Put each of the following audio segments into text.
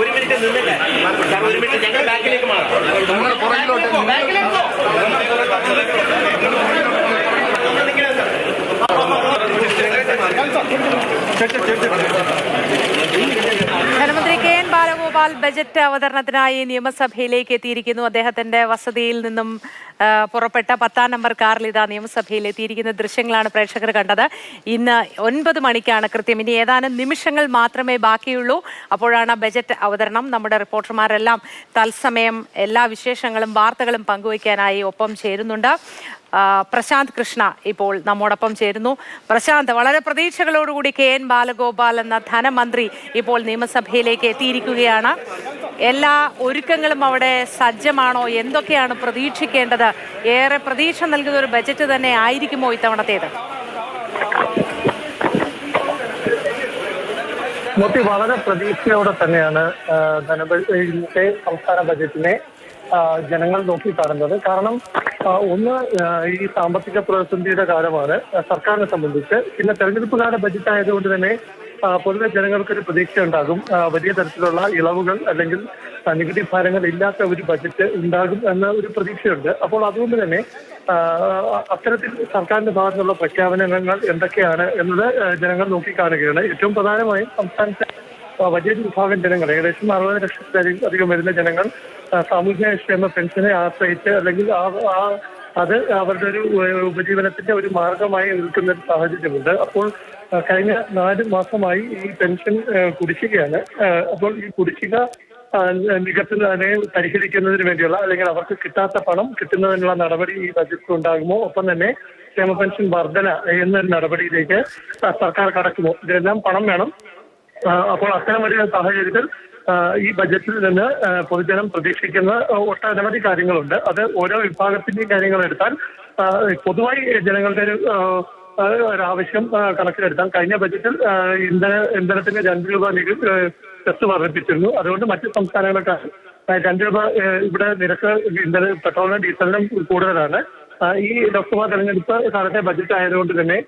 ഒരു മിനിറ്റ് നിന്നില്ല സാർ, ഒരു മിനിറ്റ് ഞങ്ങൾ ബാക്കിലേക്ക് മാറാം. ധനമന്ത്രി കെ.എൻ. ബാലഗോപാൽ ബജറ്റ് അവതരണത്തിനായി നിയമസഭയിലേക്ക് എത്തിയിരിക്കുന്നു. അദ്ദേഹത്തിന്റെ വസതിയിൽ നിന്നും പുറപ്പെട്ട 10-ാം നമ്പർ കാറിൽ ഇതാ നിയമസഭയിൽ എത്തിയിരിക്കുന്ന ദൃശ്യങ്ങളാണ് പ്രേക്ഷകർ കണ്ടത്. ഇന്ന് 9 മണിക്കാണ് കൃത്യം. ഇനി ഏതാനും നിമിഷങ്ങൾ മാത്രമേ ബാക്കിയുള്ളൂ. അപ്പോഴാണ് ബജറ്റ് അവതരണം. നമ്മുടെ റിപ്പോർട്ടർമാരെല്ലാം തത്സമയം എല്ലാ വിശേഷങ്ങളും വാർത്തകളും പങ്കുവയ്ക്കാനായി ഒപ്പം ചേരുന്നുണ്ട്. പ്രശാന്ത് കൃഷ്ണ ഇപ്പോൾ നമ്മോടൊപ്പം ചേരുന്നു. പ്രശാന്ത്, വളരെ പ്രതീക്ഷകളോടുകൂടി കെ.എൻ. ബാലഗോപാൽ എന്ന ധനമന്ത്രി ഇപ്പോൾ നിയമസഭയിലേക്ക് എത്തിയിരിക്കുകയാണ്. എല്ലാ ഒരുക്കങ്ങളും അവിടെ സജ്ജമാണോ? എന്തൊക്കെയാണ് പ്രതീക്ഷിക്കേണ്ടത്? ഏറെ പ്രതീക്ഷ നൽകുന്ന ഒരു ബജറ്റ് തന്നെ ആയിരിക്കുമോ ഇത്തവണത്തേത്? വളരെ പ്രതീക്ഷയോടെ തന്നെയാണ് ഇന്നത്തെ സംസ്ഥാന ബജറ്റിനെ ജനങ്ങൾ നോക്കിക്കാണുന്നത്. കാരണം ഒന്ന്, ഈ സാമ്പത്തിക പ്രതിസന്ധിയുടെ കാലമാണ് സർക്കാരിനെ സംബന്ധിച്ച്. പിന്നെ തെരഞ്ഞെടുപ്പ് കാല ബജറ്റ് ആയതുകൊണ്ട് തന്നെ പൊതുവെ ജനങ്ങൾക്കൊരു പ്രതീക്ഷ ഉണ്ടാകും. വലിയ തരത്തിലുള്ള ഇളവുകൾ അല്ലെങ്കിൽ നികുതി ഭാരങ്ങൾ ഇല്ലാത്ത ഒരു ബജറ്റ് ഉണ്ടാകും എന്ന ഒരു പ്രതീക്ഷയുണ്ട്. അപ്പോൾ അതുകൊണ്ട് തന്നെ അത്തരത്തിൽ സർക്കാരിന്റെ ഭാഗത്തുനിന്നുള്ള പ്രഖ്യാപനങ്ങൾ എന്തൊക്കെയാണ് എന്നത് ജനങ്ങൾ നോക്കിക്കാണുകയാണ്. ഏറ്റവും പ്രധാനമായും സംസ്ഥാനത്തെ വലിയൊരു വിഭാഗം ജനങ്ങൾ, ഏകദേശം 60 ലക്ഷത്തിലധികം വരുന്ന ജനങ്ങൾ സാമൂഹ്യക്ഷേമ പെൻഷനെ ആശ്രയിച്ച് അല്ലെങ്കിൽ അത് അവരുടെ ഒരു ഉപജീവനത്തിന്റെ ഒരു മാർഗമായി നിൽക്കുന്ന ഒരു സാഹചര്യമുണ്ട്. അപ്പോൾ കഴിഞ്ഞ 4 മാസമായി ഈ പെൻഷൻ കുടിശ്ശികയാണ്. അപ്പോൾ ഈ കുടിശ്ശിക നികത്തുന്നതിനെ പരിഹരിക്കുന്നതിന് വേണ്ടിയുള്ള അല്ലെങ്കിൽ അവർക്ക് കിട്ടാത്ത പണം കിട്ടുന്നതിനുള്ള നടപടി ഈ ബജറ്റിൽ ഉണ്ടാകുമോ? ഒപ്പം തന്നെ ക്ഷേമ പെൻഷൻ വർധന എന്നൊരു നടപടിയിലേക്ക് സർക്കാർ കടക്കുമോ? ഇതെല്ലാം പണം വേണം. അപ്പോൾ അത്തരമൊരു സാഹചര്യത്തിൽ ഈ ബജറ്റിൽ നിന്ന് പൊതുജനം പ്രതീക്ഷിക്കുന്ന ഒട്ടനവധി കാര്യങ്ങളുണ്ട്. അത് ഓരോ വിഭാഗത്തിന്റെയും കാര്യങ്ങൾ എടുത്താൽ പൊതുവായി ജനങ്ങളുടെ ഒരാവശ്യം കണക്കിലെടുത്താൽ കഴിഞ്ഞ ബജറ്റിൽ ഇന്ധനത്തിന് 2 രൂപ സെസ് വർദ്ധിപ്പിച്ചിരുന്നു. അതുകൊണ്ട് മറ്റ് സംസ്ഥാനങ്ങളൊക്കെ 2 രൂപ ഇവിടെ നിരക്ക് പെട്രോളിനും ഡീസലിനും കൂടുതലാണ്. ഈ ലോക്സഭാ തെരഞ്ഞെടുപ്പ് കാലത്തെ ബജറ്റ് ആയതുകൊണ്ട് തന്നെ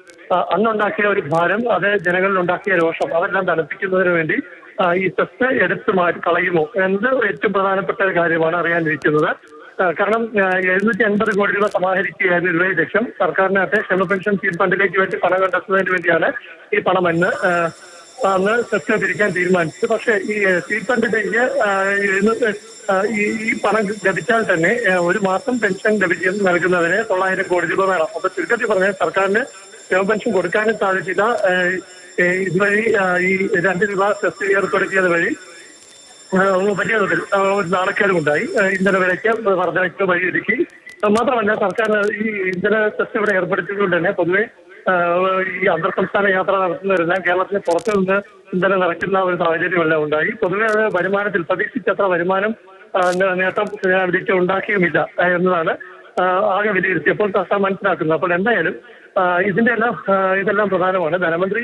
അന്നുണ്ടാക്കിയ ഒരു ഭാരം, അത് ജനങ്ങളിൽ ഉണ്ടാക്കിയ രോഷം, അതെല്ലാം തണുപ്പിക്കുന്നതിന് വേണ്ടി ഈ സെസ് എടുത്തു കളയുമോ എന്നത് ഏറ്റവും പ്രധാനപ്പെട്ട ഒരു കാര്യമാണ് അറിയാനിരിക്കുന്നത്. കാരണം 750 കോടി രൂപ സമാഹരിക്കുകയായിരുന്നു ഇവരുടെ ലക്ഷ്യം. സർക്കാരിനകത്തെ ക്ഷേമ പെൻഷൻ സീഡ് ഫണ്ടിലേക്ക് വേണ്ടി പണം കണ്ടെത്തുന്നതിന് വേണ്ടിയാണ് ഈ പണം അന്ന് സെസ് പിരിക്കാൻ തീരുമാനിച്ചത്. പക്ഷേ ഈ സീഡ് ഫണ്ടിലേക്ക് ഈ പണം ലഭിച്ചാൽ തന്നെ ഒരു മാസം പെൻഷൻ നൽകുന്നതിന് 900 കോടി രൂപ വേണം. അപ്പൊ ചുരുക്കത്തിൽ പറഞ്ഞാൽ സർക്കാരിന് ക്ഷേമ പെൻഷൻ കൊടുക്കാനും സാധിച്ചില്ല. ഇതുവഴി ഈ 2 രൂപ സെസ് ഏർപ്പെടുത്തിയത് വഴി വലിയ തോതിൽ ഒരു നാണക്കേടുമുണ്ടായി. ഇന്ധന വിലയ്ക്ക് വർധനയ്ക്ക് വഴിയൊരുക്കി. മാത്രമല്ല സർക്കാർ ഈ ഇന്ധന സെസ് ഇവിടെ ഏർപ്പെടുത്തിയതുകൊണ്ട് തന്നെ പൊതുവെ ഈ അന്തർ സംസ്ഥാന യാത്ര നടത്തുന്നവരെല്ലാം കേരളത്തിന് പുറത്തു നിന്ന് ഇന്ധനം നിറയ്ക്കുന്ന ഒരു സാഹചര്യമെല്ലാം ഉണ്ടായി. പൊതുവെ അത് വരുമാനത്തിൽ പ്രതീക്ഷിച്ചത്ര വരുമാനം നേട്ടം വിളിച്ച് ഉണ്ടാക്കിയുമില്ല എന്നതാണ് ആകെ വിലയിരുത്തിയപ്പോൾ സർക്കാർ മനസ്സിലാക്കുന്നത്. അപ്പോൾ എന്തായാലും ഇതെല്ലാം പ്രധാനമാണ്. ധനമന്ത്രി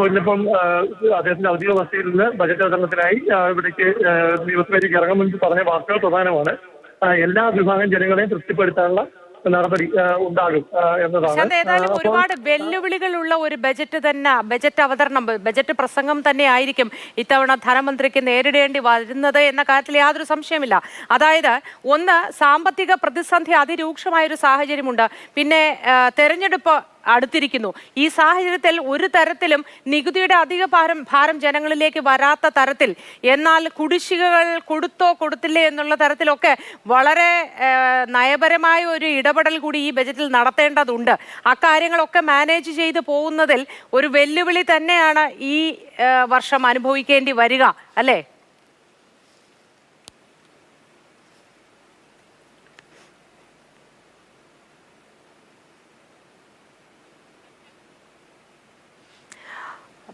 ഇന്നിപ്പം അദ്ദേഹത്തിന്റെ ഔദ്യോഗിക വസതിയിൽ നിന്ന് ബജറ്റ് അവതരണത്തിനായി ഇവിടേക്ക് നിയമസഭയിലേക്ക് ഇറങ്ങും മുൻപ് പറഞ്ഞ വാർത്തകൾ പ്രധാനമാണ്. എല്ലാ വിഭാഗം ജനങ്ങളെയും തൃപ്തിപ്പെടുത്താനുള്ള നടപടി ഉണ്ടാകും എന്നതാണ്. ഏതായാലും ഒരുപാട് വെല്ലുവിളികളുള്ള ഒരു ബജറ്റ് അവതരണം, ബജറ്റ് പ്രസംഗം തന്നെ ആയിരിക്കും ഇത്തവണ ധനമന്ത്രിക്ക് നേരിടേണ്ടി വരുന്നത് എന്ന കാര്യത്തിൽ യാതൊരു സംശയമില്ല. അതായത് ഒന്ന്, സാമ്പത്തിക പ്രതിസന്ധി അതിരൂക്ഷമായ ഒരു സാഹചര്യമുണ്ട്. പിന്നെ തെരഞ്ഞെടുപ്പ് അടുത്തിരിക്കുന്നു. ഈ സാഹചര്യത്തിൽ ഒരു തരത്തിലും നികുതിയുടെ അധിക ഭാരം ജനങ്ങളിലേക്ക് വരാത്ത തരത്തിൽ, എന്നാൽ കുടിശ്ശികകൾ കൊടുത്തോ കൊടുത്തില്ലേ എന്നുള്ള തരത്തിലൊക്കെ വളരെ നയപരമായ ഒരു ഇടപെടൽ കൂടി ഈ ബജറ്റിൽ നടത്തേണ്ടതുണ്ട്. അക്കാര്യങ്ങളൊക്കെ മാനേജ് ചെയ്ത് പോകുന്നതിൽ ഒരു വെല്ലുവിളി തന്നെയാണ് ഈ വർഷം അനുഭവിക്കേണ്ടി വരിക, അല്ലേ?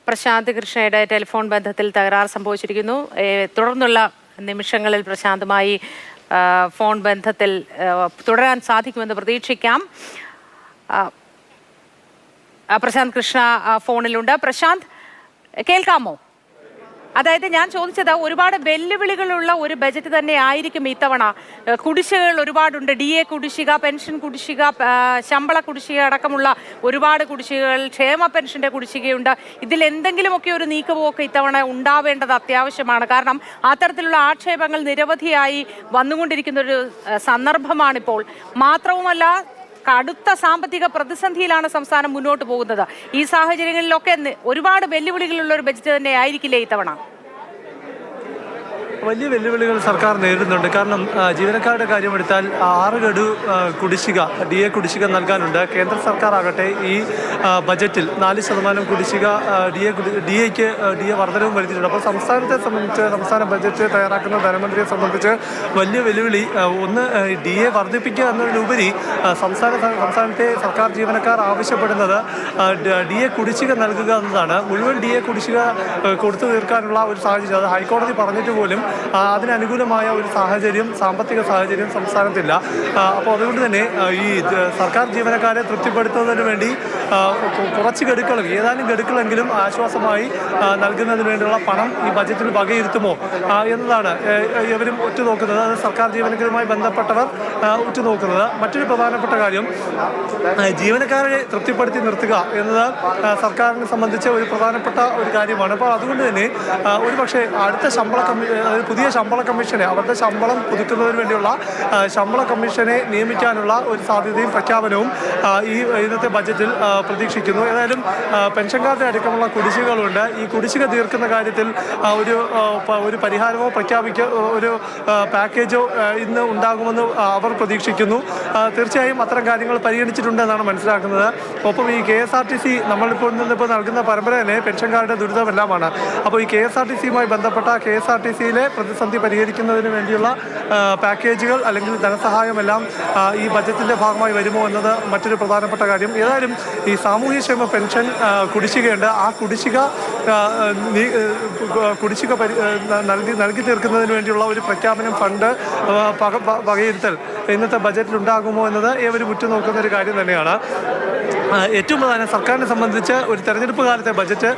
പ്രശാന്ത് കൃഷ്ണയുടെ ടെലിഫോൺ ബന്ധത്തിൽ തകരാർ സംഭവിച്ചിരിക്കുന്നു. തുടർന്നുള്ള നിമിഷങ്ങളിൽ പ്രശാന്തുമായി ഫോൺ ബന്ധത്തിൽ തുടരാൻ സാധിക്കുമെന്ന് പ്രതീക്ഷിക്കാം. പ്രശാന്ത് കൃഷ്ണ ഫോണിലുണ്ട്. പ്രശാന്ത്, കേൾക്കാമോ? അതായത് ഞാൻ ചോദിച്ചത് ഒരുപാട് വെല്ലുവിളികളുള്ള ഒരു ബജറ്റ് തന്നെ ആയിരിക്കും ഇത്തവണ. കുടിശ്ശികകൾ ഒരുപാടുണ്ട്. DA കുടിശ്ശിക, പെൻഷൻ കുടിശ്ശിക, ശമ്പള കുടിശ്ശിക അടക്കമുള്ള ഒരുപാട് കുടിശ്ശികകൾ, ക്ഷേമ പെൻഷന്റെ കുടിശ്ശികയുണ്ട്. ഇതിൽ എന്തെങ്കിലുമൊക്കെ ഒരു നീക്കുപോക്ക് ഇത്തവണ ഉണ്ടാവേണ്ടത് അത്യാവശ്യമാണ്. കാരണം അത്തരത്തിലുള്ള ആക്ഷേപങ്ങൾ നിരവധിയായി വന്നുകൊണ്ടിരിക്കുന്ന ഒരു സന്ദർഭമാണിപ്പോൾ. മാത്രവുമല്ല, കടുത്ത സാമ്പത്തിക പ്രതിസന്ധിയിലാണ് സംസ്ഥാനം മുന്നോട്ട് പോകുന്നത്. ഈ സാഹചര്യങ്ങളിലൊക്കെ ഒരുപാട് വെല്ലുവിളികളുള്ള ഒരു ബജറ്റ് തന്നെ ആയിരിക്കില്ലേ ഇത്തവണ? വലിയ വെല്ലുവിളികൾ സർക്കാർ നേരിടുന്നുണ്ട്. കാരണം ജീവനക്കാരുടെ കാര്യമെടുത്താൽ 6 ഗഡു കുടിശ്ശിക, DA കുടിശ്ശിക നൽകാനുണ്ട്. കേന്ദ്ര സർക്കാർ ആകട്ടെ ഈ ബജറ്റിൽ 4% കുടിശ്ശിക DA വർധനവും വരുത്തിയിട്ടുണ്ട്. അപ്പോൾ സംസ്ഥാനത്തെ സംബന്ധിച്ച്, സംസ്ഥാന ബജറ്റ് തയ്യാറാക്കുന്ന ധനമന്ത്രിയെ സംബന്ധിച്ച് വലിയ വെല്ലുവിളി ഒന്ന് DA വർദ്ധിപ്പിക്കുക എന്നതിലുപരി സംസ്ഥാനത്തെ സർക്കാർ ജീവനക്കാർ ആവശ്യപ്പെടുന്നത് DA കുടിശ്ശിക നൽകുക എന്നതാണ്. മുഴുവൻ DA കുടിശ്ശിക കൊടുത്തു തീർക്കാനുള്ള ഒരു സാഹചര്യം അത് ഹൈക്കോടതി പറഞ്ഞിട്ട് പോലും അതിനനുകൂലമായ ഒരു സാഹചര്യം, സാമ്പത്തിക സാഹചര്യം സംസ്ഥാനത്തില്ല. അപ്പോൾ അതുകൊണ്ട് തന്നെ ഈ സർക്കാർ ജീവനക്കാരെ തൃപ്തിപ്പെടുത്തുന്നതിന് വേണ്ടി കുറച്ച് ഗഡുക്കൾ, ഏതാനും ഗഡുക്കളെങ്കിലും ആശ്വാസമായി നൽകുന്നതിന് വേണ്ടിയുള്ള പണം ഈ ബജറ്റിൽ വകയിരുത്തുമോ എന്നതാണ് ഇവരും ഉറ്റുനോക്കുന്നത്. അത് സർക്കാർ ജീവനക്കാരുമായി ബന്ധപ്പെട്ടവർ ഉറ്റുനോക്കുന്നത്. മറ്റൊരു പ്രധാനപ്പെട്ട കാര്യം, ജീവനക്കാരെ തൃപ്തിപ്പെടുത്തി നിർത്തുക എന്നത് സർക്കാരിനെ സംബന്ധിച്ച് ഒരു പ്രധാനപ്പെട്ട ഒരു കാര്യമാണ്. അപ്പോൾ അതുകൊണ്ട് തന്നെ ഒരുപക്ഷെ അടുത്ത പുതിയ ശമ്പള കമ്മീഷനെ, അവരുടെ ശമ്പളം പുതുക്കുന്നതിന് വേണ്ടിയുള്ള ശമ്പള കമ്മീഷനെ നിയമിക്കാനുള്ള ഒരു സാധ്യതയും പ്രഖ്യാപനവും ഇന്നത്തെ ബജറ്റിൽ പ്രതീക്ഷിക്കുന്നു. ഏതായാലും പെൻഷൻകാരുടെ അടക്കമുള്ള കുടിശ്ശികകളുണ്ട്. ഈ കുടിശ്ശിക തീർക്കുന്ന കാര്യത്തിൽ ഒരു പരിഹാരമോ ഒരു പാക്കേജോ ഇന്ന് ഉണ്ടാകുമെന്ന് അവർ പ്രതീക്ഷിക്കുന്നു. തീർച്ചയായും അത്തരം കാര്യങ്ങൾ പരിഗണിച്ചിട്ടുണ്ടെന്നാണ് മനസ്സിലാക്കുന്നത്. ഒപ്പം ഈ KSRTC നമ്മളിപ്പോൾ നൽകുന്ന പരമ്പര തന്നെ പെൻഷൻകാരുടെ ദുരിതമെല്ലാമാണ്. അപ്പോൾ ഈ KSRTCയുമായി ബന്ധപ്പെട്ട KSRTCയിലെ പ്രതിസന്ധി പരിഹരിക്കുന്നതിന് വേണ്ടിയുള്ള പാക്കേജുകൾ അല്ലെങ്കിൽ ധനസഹായമെല്ലാം ഈ ബജറ്റിന്റെ ഭാഗമായി വരുമോ എന്നത് മറ്റൊരു പ്രധാനപ്പെട്ട കാര്യം. ഏതായാലും ഈ സാമൂഹ്യക്ഷേമ പെൻഷൻ കുടിശ്ശികയുണ്ട്. ആ കുടിശ്ശിക നൽകി തീർക്കുന്നതിന് വേണ്ടിയുള്ള ഒരു പ്രഖ്യാപനം, ഫണ്ട് വകയിരുത്തൽ ഇന്നത്തെ ബജറ്റിൽ ഉണ്ടാകുമോ എന്നത് ഏവരും ഉറ്റുനോക്കുന്ന ഒരു കാര്യം തന്നെയാണ്. ഏറ്റവും പ്രധാനം, സർക്കാരിനെ സംബന്ധിച്ച് ഒരു തെരഞ്ഞെടുപ്പ് കാലത്തെ ബജറ്റ്